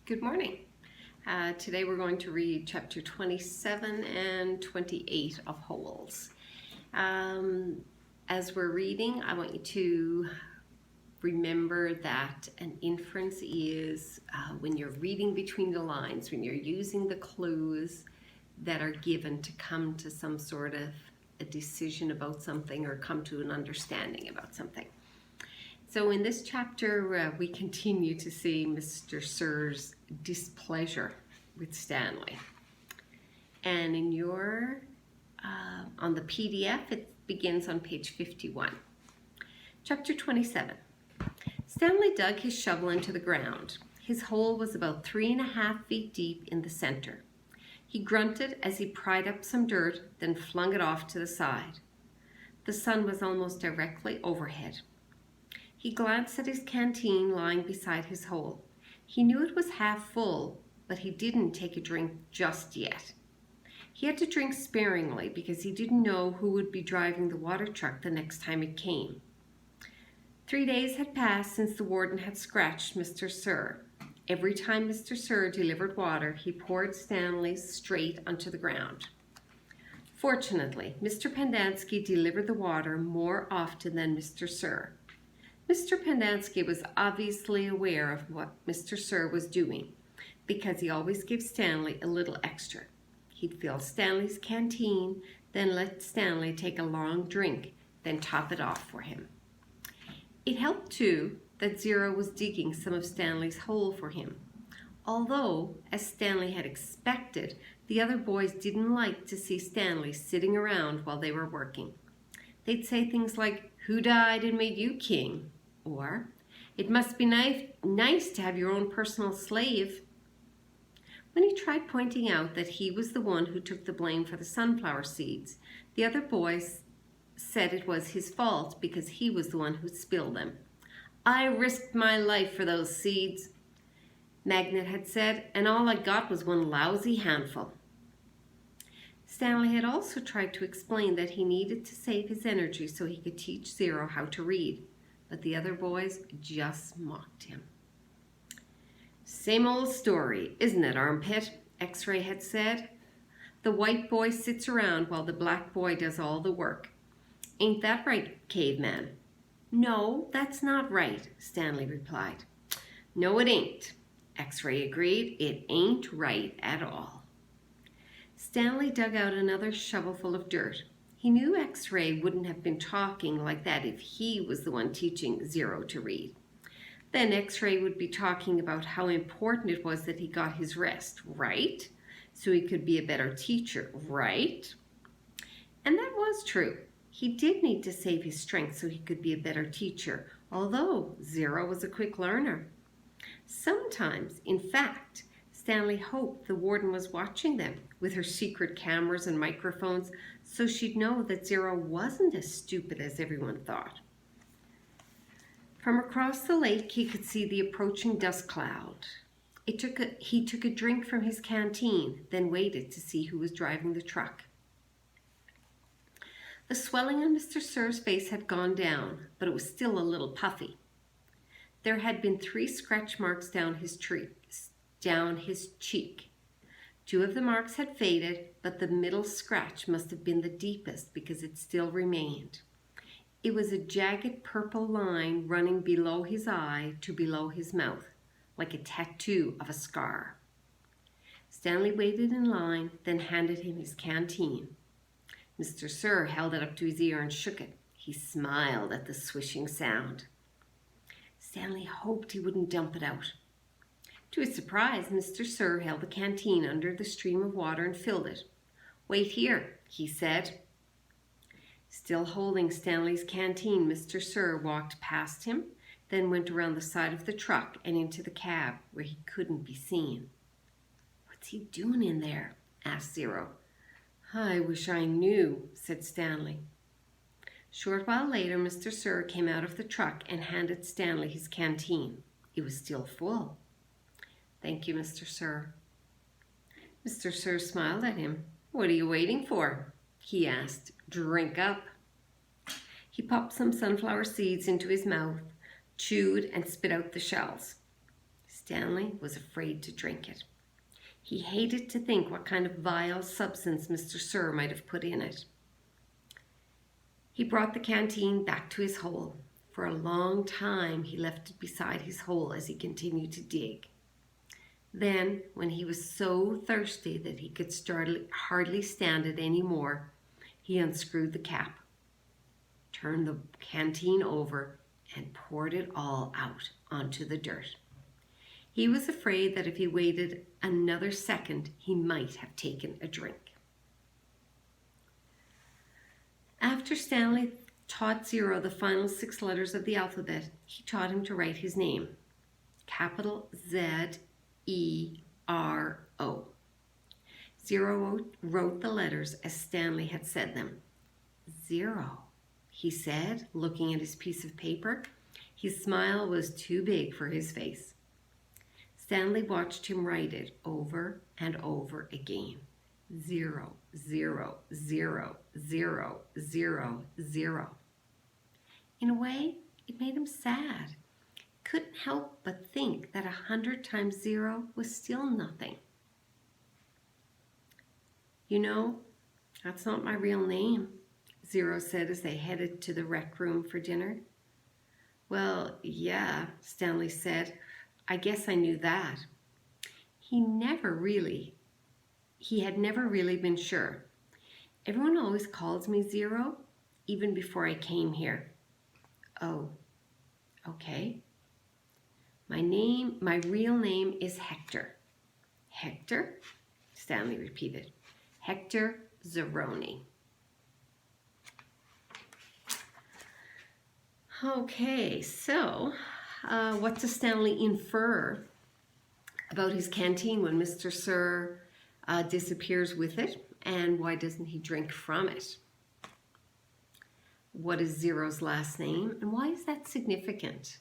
Good morning. Today we're going to read chapter 27 and 28 of Holes. As we're reading, I want you to remember that an inference is when you're reading between the lines, when you're using the clues that are given to come to some sort of a decision about something or come to an understanding about something. So in this chapter, we continue to see Mr. Sir's displeasure with Stanley. And in your, on the PDF, it begins on page 51. Chapter 27. Stanley dug his shovel into the ground. His hole was about 3.5 feet deep in the center. He grunted as he pried up some dirt, then flung it off to the side. The sun was almost directly overhead. He glanced at his canteen lying beside his hole. He knew it was half full, but he didn't take a drink just yet. He had to drink sparingly because he didn't know who would be driving the water truck the next time it came. 3 days had passed since the warden had scratched Mr. Sir. Every time Mr. Sir delivered water, he poured Stanley's straight onto the ground. Fortunately, Mr. Pendanski delivered the water more often than Mr. Sir. Mr. Pendanski was obviously aware of what Mr. Sir was doing because he always gave Stanley a little extra. He'd fill Stanley's canteen, then let Stanley take a long drink, then top it off for him. It helped, too, that Zero was digging some of Stanley's hole for him. Although, as Stanley had expected, the other boys didn't like to see Stanley sitting around while they were working. They'd say things like, "Who died and made you king?" Or, "It must be nice to have your own personal slave." When he tried pointing out that he was the one who took the blame for the sunflower seeds, the other boys said it was his fault because he was the one who spilled them. "I risked my life for those seeds," Magnet had said, "and all I got was one lousy handful." Stanley had also tried to explain that he needed to save his energy so he could teach Zero how to read, but the other boys just mocked him. "Same old story, isn't it, Armpit?" X-Ray had said. "The white boy sits around while the black boy does all the work. Ain't that right, caveman?" "No, that's not right," Stanley replied. "No, it ain't," X-Ray agreed. "It ain't right at all." Stanley dug out another shovelful of dirt. He knew X-Ray wouldn't have been talking like that if he was the one teaching Zero to read. Then X-Ray would be talking about how important it was that he got his rest, right? So he could be a better teacher, right? And that was true. He did need to save his strength so he could be a better teacher, although Zero was a quick learner. Sometimes, in fact, Stanley hoped the warden was watching them with her secret cameras and microphones so she'd know that Zero wasn't as stupid as everyone thought. From across the lake, he could see the approaching dust cloud. He took a drink from his canteen, then waited to see who was driving the truck. The swelling on Mr. Sir's face had gone down, but it was still a little puffy. There had been 3 scratch marks down his cheek. 2 of the marks had faded, but the middle scratch must have been the deepest because it still remained. It was a jagged purple line running below his eye to below his mouth, like a tattoo of a scar. Stanley waited in line, then handed him his canteen. Mr. Sir held it up to his ear and shook it. He smiled at the swishing sound. Stanley hoped he wouldn't dump it out. To his surprise, Mr. Sir held the canteen under the stream of water and filled it. "Wait here," he said. Still holding Stanley's canteen, Mr. Sir walked past him, then went around the side of the truck and into the cab where he couldn't be seen. "What's he doing in there?" asked Zero. "I wish I knew," said Stanley. Short while later, Mr. Sir came out of the truck and handed Stanley his canteen. It was still full. "Thank you, Mr. Sir." Mr. Sir smiled at him. "What are you waiting for?" he asked. "Drink up." He popped some sunflower seeds into his mouth, chewed, and spit out the shells. Stanley was afraid to drink it. He hated to think what kind of vile substance Mr. Sir might have put in it. He brought the canteen back to his hole. For a long time he left it beside his hole as he continued to dig. Then, when he was so thirsty that he could hardly stand it any more, he unscrewed the cap, turned the canteen over, and poured it all out onto the dirt. He was afraid that if he waited another second, he might have taken a drink. After Stanley taught Zero the final 6 letters of the alphabet, he taught him to write his name. Capital Z-E-R-O. Zero wrote the letters as Stanley had said them. Zero, he said, looking at his piece of paper. His smile was too big for his face. Stanley watched him write it over and over again. 0, 0, 0, 0, 0, 0. In a way, it made him sad. He couldn't help but think that 100 times 0 was still nothing. You know, that's not my real name, Zero said as they headed to the rec room for dinner. Well, yeah, Stanley said. I guess I knew that. He had never really been sure. Everyone always calls me Zero, even before I came here. Oh, okay. My real name is Hector. Hector? Stanley repeated. Hector Zeroni. Okay, so what does Stanley infer about his canteen when Mr. Sir disappears with it, and why doesn't he drink from it? What is Zero's last name, and why is that significant?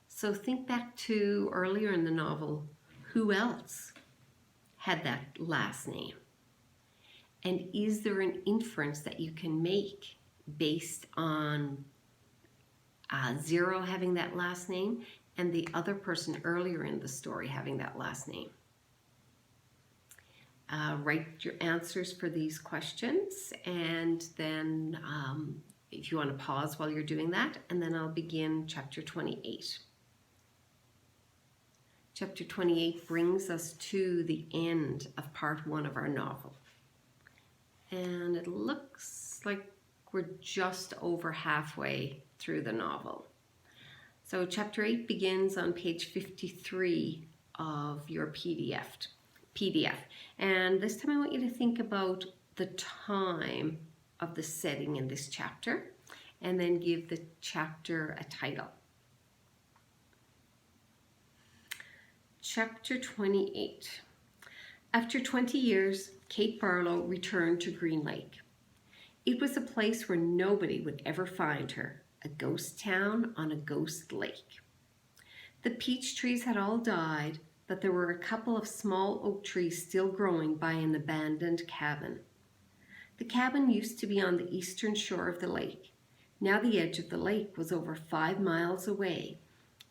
So think back to earlier in the novel, who else had that last name? And is there an inference that you can make based on Zero having that last name and the other person earlier in the story having that last name? Write your answers for these questions, and then if you want to pause while you're doing that, and then I'll begin chapter 28. Chapter 28 brings us to the end of part 1 of our novel. And it looks like we're just over halfway through the novel. So chapter 8 begins on page 53 of your PDF. And this time I want you to think about the time of the setting in this chapter, and then give the chapter a title. Chapter 28. After 20 years, Kate Barlow returned to Green Lake. It was a place where nobody would ever find her, a ghost town on a ghost lake. The peach trees had all died, but there were a couple of small oak trees still growing by an abandoned cabin. The cabin used to be on the eastern shore of the lake. Now the edge of the lake was over 5 miles away,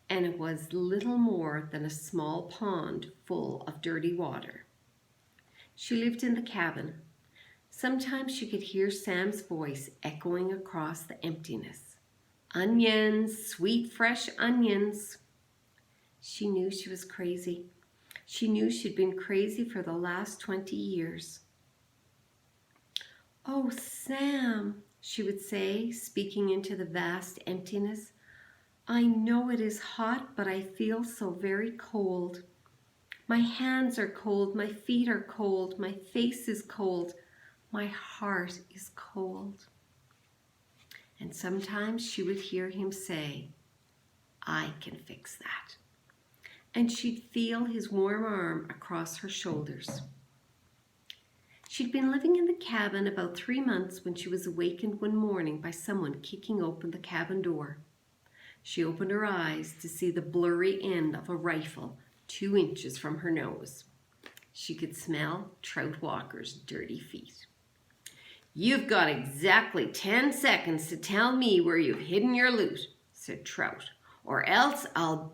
and it was little more than a small pond full of dirty water. She lived in the cabin. Sometimes she could hear Sam's voice echoing across the emptiness. Onions, sweet fresh onions. She knew she was crazy. She knew she'd been crazy for the last 20 years. Oh, Sam, she would say, speaking into the vast emptiness. I know it is hot, but I feel so very cold. My hands are cold, my feet are cold, my face is cold, my heart is cold. And sometimes she would hear him say, I can fix that. And she'd feel his warm arm across her shoulders. She'd been living in the cabin about 3 months when she was awakened one morning by someone kicking open the cabin door. She opened her eyes to see the blurry end of a rifle 2 inches from her nose. She could smell Trout Walker's dirty feet. You've got exactly 10 seconds to tell me where you've hidden your loot, said Trout, or else I'll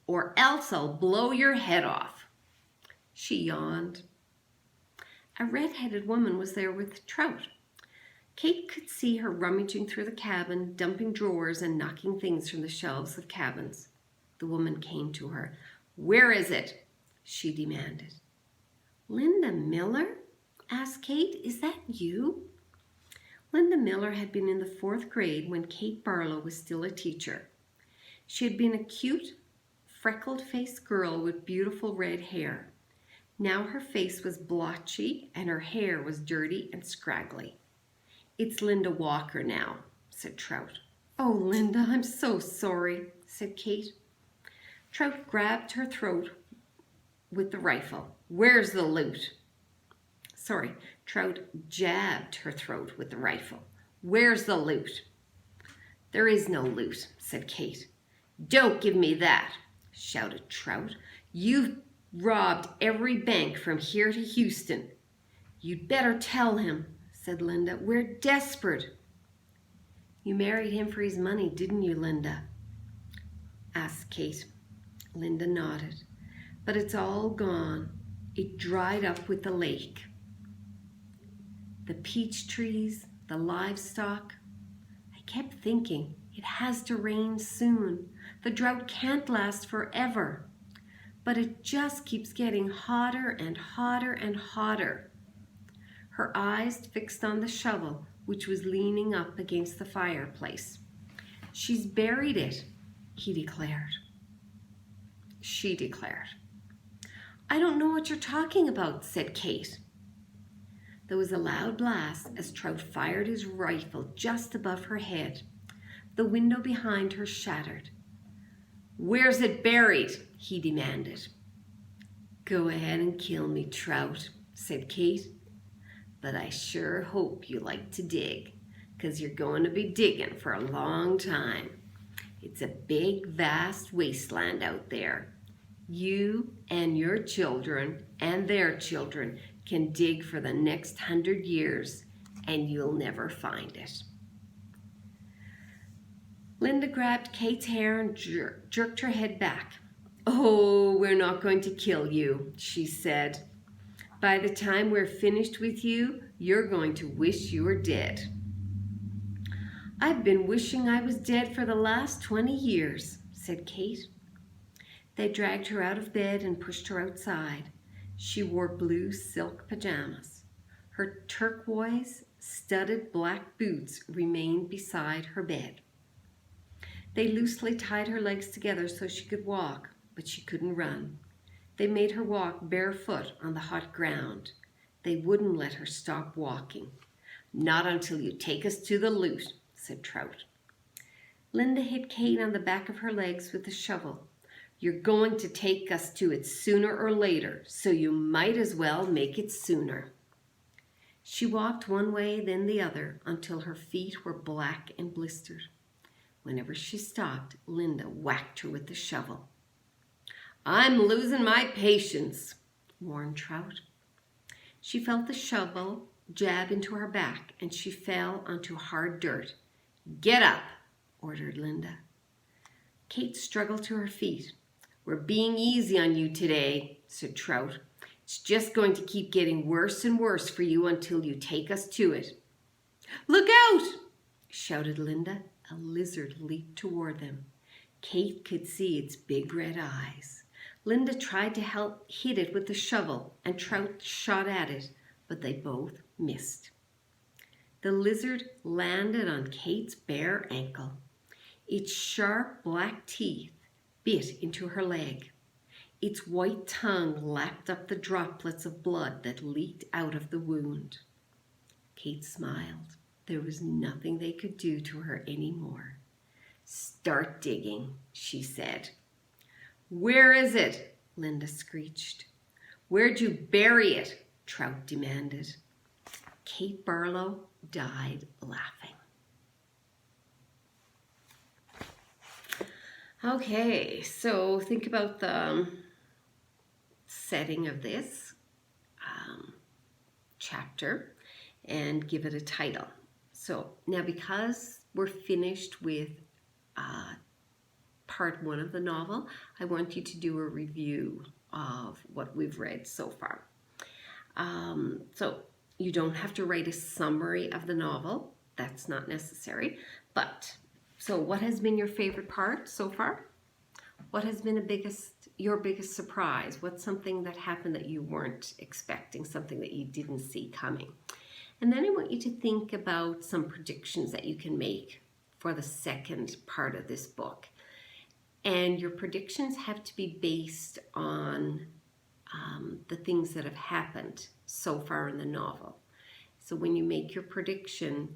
or else I'll blow your head off." She yawned. A red-headed woman was there with Trout. Kate could see her rummaging through the cabin, dumping drawers and knocking things from the shelves of cabins. The woman came to her. "Where is it?" she demanded. "Linda Miller?" asked Kate. "Is that you?" Linda Miller had been in the 4th grade when Kate Barlow was still a teacher. She had been a cute, freckled-faced girl with beautiful red hair. Now her face was blotchy and her hair was dirty and scraggly. "It's Linda Walker now," said Trout. "Oh, Linda, I'm so sorry," said Kate. Trout grabbed her throat with the rifle. "Where's the loot?" Trout jabbed her throat with the rifle. "Where's the loot?" "There is no loot," said Kate. "Don't give me that," shouted Trout. "You've robbed every bank from here to Houston." "You'd better tell him," said Linda. "We're desperate." "You married him for his money, didn't you, Linda?" asked Kate. Linda nodded. "But it's all gone. It dried up with the lake. The peach trees, the livestock. I kept thinking, it has to rain soon. The drought can't last forever. But it just keeps getting hotter and hotter and hotter." Her eyes fixed on the shovel, which was leaning up against the fireplace. "She's buried it," she declared. "I don't know what you're talking about," said Kate. There was a loud blast as Trout fired his rifle just above her head. The window behind her shattered. "Where's it buried?" he demanded. "Go ahead and kill me, Trout," said Kate. "But I sure hope you like to dig, 'cause you're going to be digging for a long time. It's a big, vast wasteland out there. You and your children and their children can dig for the next 100 years, and you'll never find it." Linda grabbed Kate's hair and jerked her head back. "Oh, we're not going to kill you," she said. "By the time we're finished with you, you're going to wish you were dead." "I've been wishing I was dead for the last 20 years, said Kate. They dragged her out of bed and pushed her outside. She wore blue silk pajamas. Her turquoise, studded black boots remained beside her bed. They loosely tied her legs together so she could walk, but she couldn't run. They made her walk barefoot on the hot ground. They wouldn't let her stop walking. "Not until you take us to the loot," said Trout. Linda hit Kate on the back of her legs with the shovel. "You're going to take us to it sooner or later, so you might as well make it sooner." She walked one way, then the other, until her feet were black and blistered. Whenever she stopped, Linda whacked her with the shovel. "I'm losing my patience," warned Trout. She felt the shovel jab into her back, and she fell onto hard dirt. "Get up," ordered Linda. Kate struggled to her feet. "We're being easy on you today," said Trout. "It's just going to keep getting worse and worse for you until you take us to it." "Look out!" shouted Linda. A lizard leaped toward them. Kate could see its big red eyes. Linda tried to help hit it with the shovel, and Trout shot at it, but they both missed. The lizard landed on Kate's bare ankle. Its sharp black teeth bit into her leg. Its white tongue lapped up the droplets of blood that leaked out of the wound. Kate smiled. There was nothing they could do to her anymore. "Start digging," she said. "Where is it?" Linda screeched. "Where'd you bury it?" Trout demanded. Kate Barlow died laughing. Okay, so think about the setting of this chapter and give it a title. So now, because we're finished with part one of the novel, I want you to do a review of what we've read so far. So you don't have to write a summary of the novel. That's not necessary. But, so what has been your favorite part so far? What has been your biggest surprise? What's something that happened that you weren't expecting, something that you didn't see coming? And then I want you to think about some predictions that you can make for the second part of this book. And your predictions have to be based on the things that have happened so far in the novel. So when you make your prediction,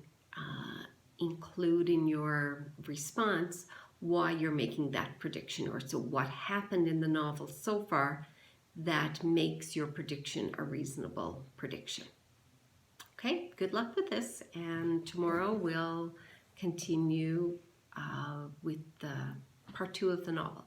include in your response why you're making that prediction, or so what happened in the novel so far that makes your prediction a reasonable prediction. Okay, good luck with this, and tomorrow we'll continue with the part 2 of the novel.